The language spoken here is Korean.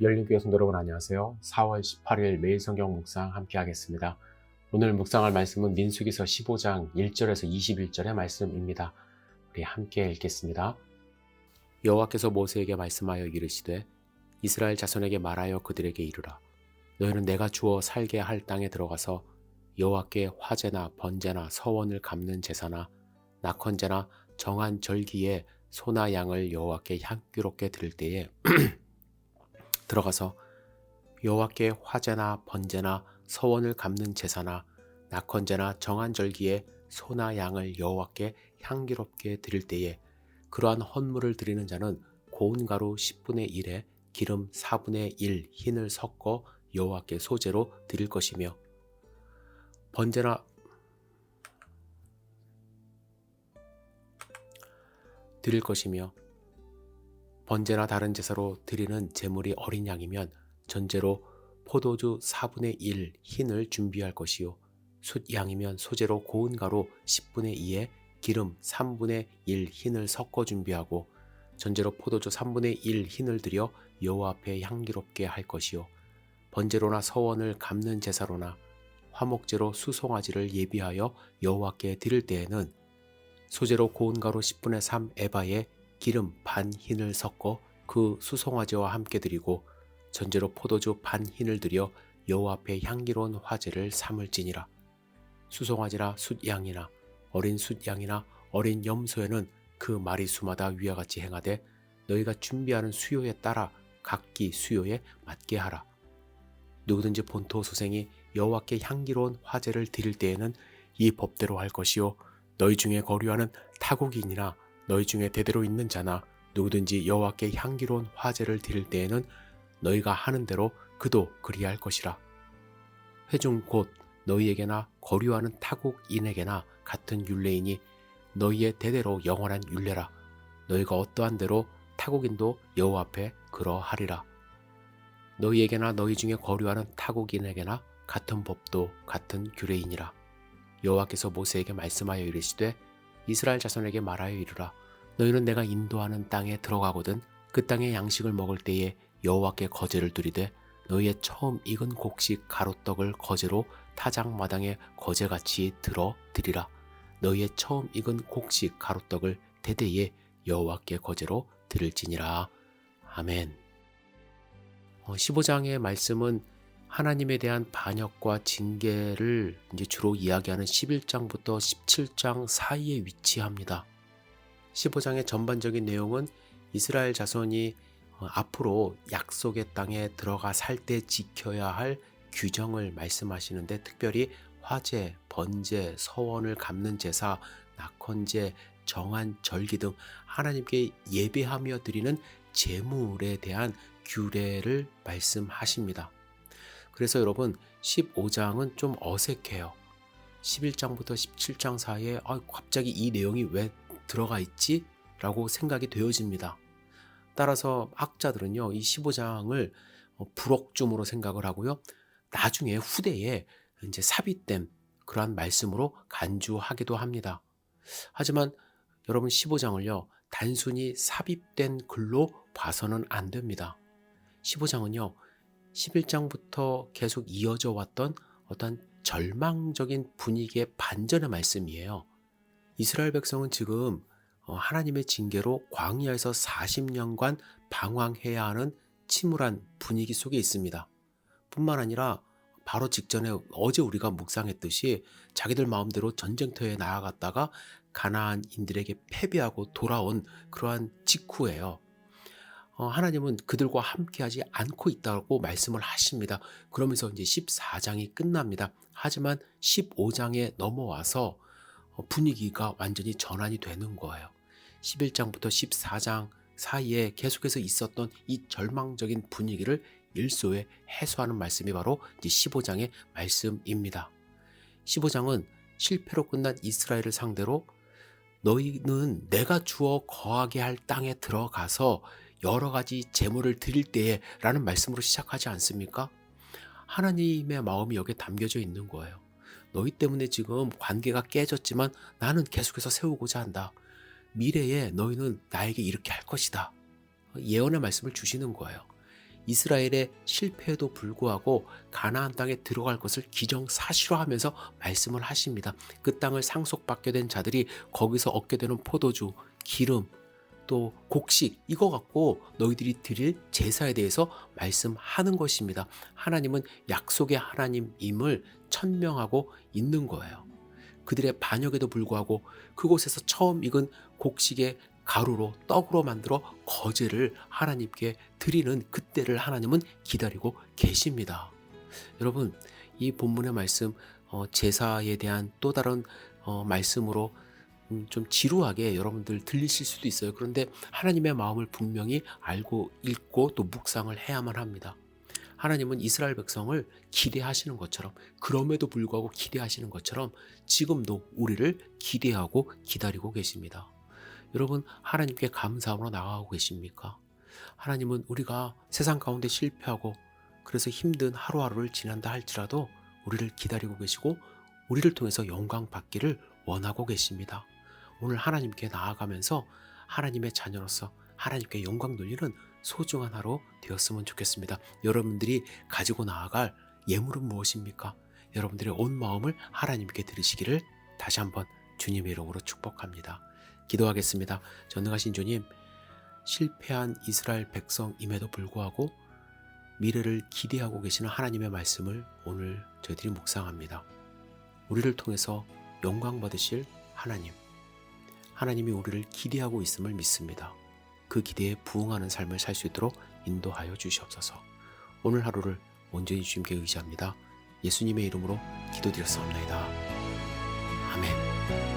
열린교회 성도 여러분 안녕하세요. 4월 18일 매일 성경 묵상 함께 하겠습니다. 오늘 묵상할 말씀은 민수기서 15장 1절에서 21절의 말씀입니다. 우리 함께 읽겠습니다. 여호와께서 모세에게 말씀하여 이르시되 이스라엘 자손에게 말하여 그들에게 이르라. 너희는 내가 주어 살게 할 땅에 들어가서 여호와께 화제나 번제나 서원을 갚는 제사나 낙헌제나 정한 절기에 소나 양을 여호와께 향기롭게 드릴 때에 들어가서 여호와께 화제나 번제나 서원을 갚는 제사나 낙헌제나 정한 절기에 소나 양을 여호와께 향기롭게 드릴 때에 그러한 헌물을 드리는 자는 고운 가루 10분의 1에 기름 4분의 1 흰을 섞어 여호와께 소제로 드릴 것이며 번제나 다른 제사로 드리는 제물이 어린 양이면 전제로 포도주 4분의 1 흰을 준비할 것이요 숫양이면 소제로 고운 가루 10분의 2에 기름 3분의 1 흰을 섞어 준비하고 전제로 포도주 3분의 1 흰을 들여 여호와 앞에 향기롭게 할 것이요 번제로나 서원을 갚는 제사로나 화목제로 수송아지를 예비하여 여호와께 드릴 때에는 소제로 고운 가루 10분의 3 에바에 기름 반 흰을 섞어 그 수송아지와 함께 드리고 전제로 포도주 반 흰을 들여 여호와 앞에 향기로운 화제를 삼을지니라. 수송아지나 숫양이나 어린 숫양이나 어린 염소에는 그 마리수마다 위와 같이 행하되 너희가 준비하는 수요에 따라 각기 수요에 맞게 하라. 누구든지 본토 소생이 여호와께 향기로운 화제를 드릴 때에는 이 법대로 할 것이요 너희 중에 거류하는 타국인이나 너희 중에 대대로 있는 자나 누구든지 여호와께 향기로운 화제를 드릴 때에는 너희가 하는 대로 그도 그리할 것이라. 회중 곧 너희에게나 거류하는 타국인에게나 같은 율례이니 너희의 대대로 영원한 율례라. 너희가 어떠한 대로 타국인도 여호와 앞에 그러하리라. 너희에게나 너희 중에 거류하는 타국인에게나 같은 법도 같은 규례이니라. 여호와께서 모세에게 말씀하여 이르시되 이스라엘 자손에게 말하여 이르라. 너희는 내가 인도하는 땅에 들어가거든 그 땅의 양식을 먹을 때에 여호와께 거제를 드리되 너희의 처음 익은 곡식 가루떡을 거제로 타작마당에 거제같이 들어 드리라. 너희의 처음 익은 곡식 가루떡을 대대에 여호와께 거제로 드릴지니라. 아멘. 15장의 말씀은 하나님에 대한 반역과 징계를 이제 주로 이야기하는 11장부터 17장 사이에 위치합니다. 15장의 전반적인 내용은 이스라엘 자손이 앞으로 약속의 땅에 들어가 살 때 지켜야 할 규정을 말씀하시는데 특별히 화제, 번제, 서원을 갚는 제사, 낙헌제, 정한 절기 등 하나님께 예배하며 드리는 제물에 대한 규례를 말씀하십니다. 그래서 여러분 15장은 좀 어색해요. 11장부터 17장 사이에 갑자기 이 내용이 왜 들어가 있지? 라고 생각이 되어집니다. 따라서 학자들은요, 이 15장을 불옥중으로 생각을 하고요. 나중에 후대에 이제 삽입된 그러한 말씀으로 간주하기도 합니다. 하지만 여러분 15장을요, 단순히 삽입된 글로 봐서는 안 됩니다. 15장은요, 11장부터 계속 이어져 왔던 어떤 절망적인 분위기의 반전의 말씀이에요. 이스라엘 백성은 지금 하나님의 징계로 광야에서 40년간 방황해야 하는 침울한 분위기 속에 있습니다. 뿐만 아니라 바로 직전에 어제 우리가 묵상했듯이 자기들 마음대로 전쟁터에 나아갔다가 가나안인들에게 패배하고 돌아온 그러한 직후예요. 하나님은 그들과 함께하지 않고 있다고 말씀을 하십니다. 그러면서 이제 14장이 끝납니다. 하지만 15장에 넘어와서 분위기가 완전히 전환이 되는 거예요. 11장부터 14장 사이에 계속해서 있었던 이 절망적인 분위기를 일소에 해소하는 말씀이 바로 이제 15장의 말씀입니다. 15장은 실패로 끝난 이스라엘을 상대로 너희는 내가 주어 거하게 할 땅에 들어가서 여러 가지 제물을 드릴 때에 라는 말씀으로 시작하지 않습니까? 하나님의 마음이 여기에 담겨져 있는 거예요. 너희 때문에 지금 관계가 깨졌지만 나는 계속해서 세우고자 한다. 미래에 너희는 나에게 이렇게 할 것이다. 예언의 말씀을 주시는 거예요. 이스라엘의 실패에도 불구하고 가나안 땅에 들어갈 것을 기정사실화하면서 말씀을 하십니다. 그 땅을 상속받게 된 자들이 거기서 얻게 되는 포도주, 기름, 또 곡식 이거 갖고 너희들이 드릴 제사에 대해서 말씀하는 것입니다. 하나님은 약속의 하나님임을 천명하고 있는 거예요. 그들의 반역에도 불구하고 그곳에서 처음 익은 곡식의 가루로 떡으로 만들어 거제를 하나님께 드리는 그때를 하나님은 기다리고 계십니다. 여러분, 이 본문의 말씀 제사에 대한 또 다른 말씀으로 좀 지루하게 여러분들 들리실 수도 있어요. 그런데 하나님의 마음을 분명히 알고 읽고 또 묵상을 해야만 합니다. 하나님은 이스라엘 백성을 기대하시는 것처럼, 그럼에도 불구하고 기대하시는 것처럼 지금도 우리를 기대하고 기다리고 계십니다. 여러분, 하나님께 감사함으로 나아가고 계십니까? 하나님은 우리가 세상 가운데 실패하고 그래서 힘든 하루하루를 지난다 할지라도 우리를 기다리고 계시고 우리를 통해서 영광 받기를 원하고 계십니다. 오늘 하나님께 나아가면서 하나님의 자녀로서 하나님께 영광 돌리는 소중한 하루 되었으면 좋겠습니다. 여러분들이 가지고 나아갈 예물은 무엇입니까? 여러분들의 온 마음을 하나님께 드리시기를 다시 한번 주님의 이름으로 축복합니다. 기도하겠습니다. 전능하신 주님, 실패한 이스라엘 백성임에도 불구하고 미래를 기대하고 계시는 하나님의 말씀을 오늘 저희들이 묵상합니다. 우리를 통해서 영광 받으실 하나님이 우리를 기대하고 있음을 믿습니다. 그 기대에 부응하는 삶을 살 수 있도록 인도하여 주시옵소서. 오늘 하루를 온전히 주님께 의지합니다. 예수님의 이름으로 기도드렸사옵나이다. 아멘.